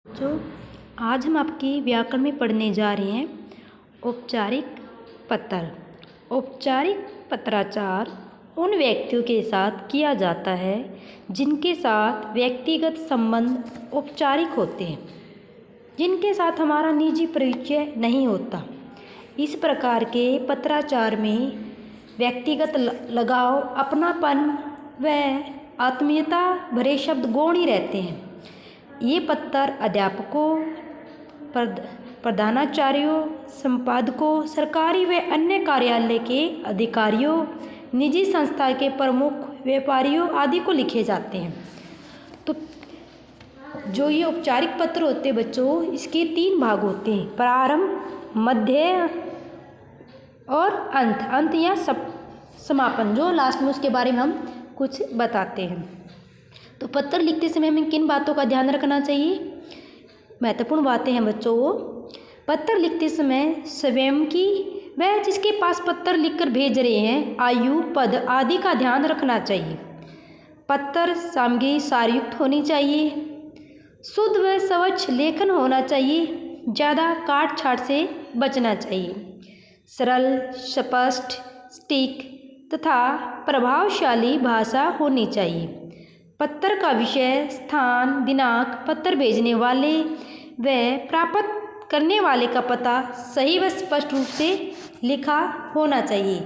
जो आज हम आपकी व्याकरण में पढ़ने जा रहे हैं औपचारिक पत्र। औपचारिक पत्राचार उन व्यक्तियों के साथ किया जाता है जिनके साथ व्यक्तिगत संबंध औपचारिक होते हैं, जिनके साथ हमारा निजी परिचय नहीं होता। इस प्रकार के पत्राचार में व्यक्तिगत लगाव, अपनापन व आत्मीयता भरे शब्द गौण ही रहते हैं। ये पत्र अध्यापकों, प्रधानाचार्यों, संपादकों, सरकारी व अन्य कार्यालय के अधिकारियों, निजी संस्था के प्रमुख व्यापारियों आदि को लिखे जाते हैं। तो जो ये औपचारिक पत्र होते हैं बच्चों, इसके 3 भाग होते हैं: प्रारंभ, मध्य और अंत। अंत या समापन, जो लास्ट में उसके बारे में हम कुछ बताते हैं। तो पत्र लिखते समय हमें किन बातों का ध्यान रखना चाहिए? महत्वपूर्ण बातें हैं बच्चों वो। पत्र लिखते समय स्वयं की व जिसके पास पत्र लिखकर भेज रहे हैं आयु, पद आदि का ध्यान रखना चाहिए। पत्र सामग्री सारयुक्त होनी चाहिए। शुद्ध व स्वच्छ लेखन होना चाहिए। ज़्यादा काट छाट से बचना चाहिए। सरल, स्पष्ट, सटीक तथा प्रभावशाली भाषा होनी चाहिए। पत्र का विषय, स्थान, दिनांक, पत्र भेजने वाले व प्राप्त करने वाले का पता सही व स्पष्ट रूप से लिखा होना चाहिए।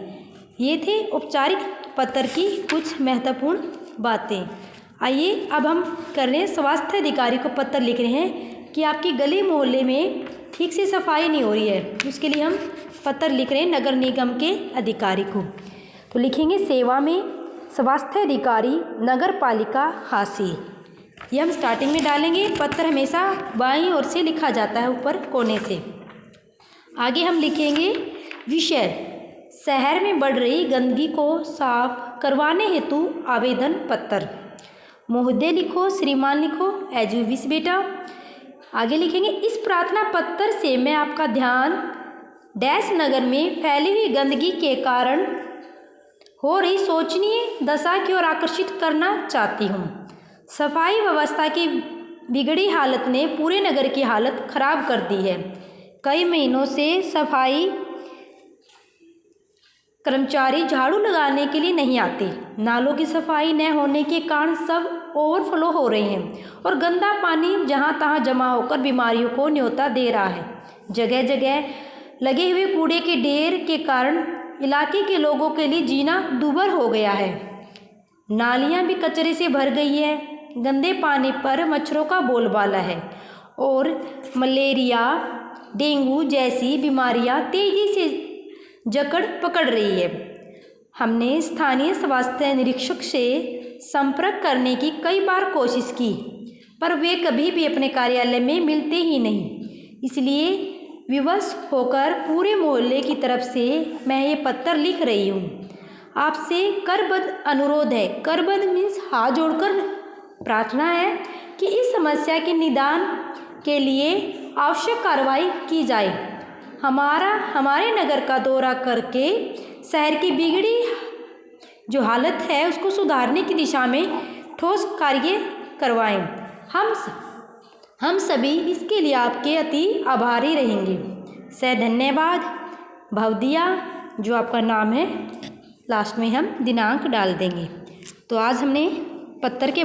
ये थे औपचारिक पत्र की कुछ महत्वपूर्ण बातें। आइए अब हम कर रहे हैं स्वास्थ्य अधिकारी को पत्र लिख रहे हैं कि आपके गली मोहल्ले में ठीक से सफाई नहीं हो रही है, उसके लिए हम पत्र लिख रहे हैं नगर निगम के अधिकारी को। तो लिखेंगे सेवा में स्वास्थ्य अधिकारी नगर पालिका हासी। ये हम स्टार्टिंग में डालेंगे। पत्र हमेशा बाईं ओर से लिखा जाता है, ऊपर कोने से। आगे हम लिखेंगे विषय, शहर में बढ़ रही गंदगी को साफ करवाने हेतु आवेदन पत्र। महोदय लिखो, श्रीमान लिखो, एज यू विश बेटा। आगे लिखेंगे इस प्रार्थना पत्र से मैं आपका ध्यान डैश नगर में फैली हुई गंदगी के कारण हो रही शोचनीय दशा की ओर आकर्षित करना चाहती हूँ। सफाई व्यवस्था की बिगड़ी हालत ने पूरे नगर की हालत खराब कर दी है। कई महीनों से सफाई कर्मचारी झाड़ू लगाने के लिए नहीं आते। नालों की सफाई न होने के कारण सब ओवरफ्लो हो रहे हैं और गंदा पानी जहाँ तहाँ जमा होकर बीमारियों को न्योता दे रहा है। जगह जगह लगे हुए कूड़े के ढेर के कारण इलाके के लोगों के लिए जीना दूभर हो गया है। नालियाँ भी कचरे से भर गई है। गंदे पानी पर मच्छरों का बोलबाला है और मलेरिया, डेंगू जैसी बीमारियाँ तेजी से जकड़ पकड़ रही है। हमने स्थानीय स्वास्थ्य निरीक्षक से संपर्क करने की कई बार कोशिश की, पर वे कभी भी अपने कार्यालय में मिलते ही नहीं। इसलिए विवश होकर पूरे मोहल्ले की तरफ से मैं ये पत्र लिख रही हूँ। आपसे करबद्ध अनुरोध है, करबद्ध मीन्स हाथ जोड़कर प्रार्थना है कि इस समस्या के निदान के लिए आवश्यक कार्रवाई की जाए। हमारे नगर का दौरा करके शहर की बिगड़ी जो हालत है उसको सुधारने की दिशा में ठोस कार्य करवाएं। हम सभी इसके लिए आपके अति आभारी रहेंगे। धन्यवाद। भवदिया, जो आपका नाम है, लास्ट में हम दिनांक डाल देंगे। तो आज हमने पत्र के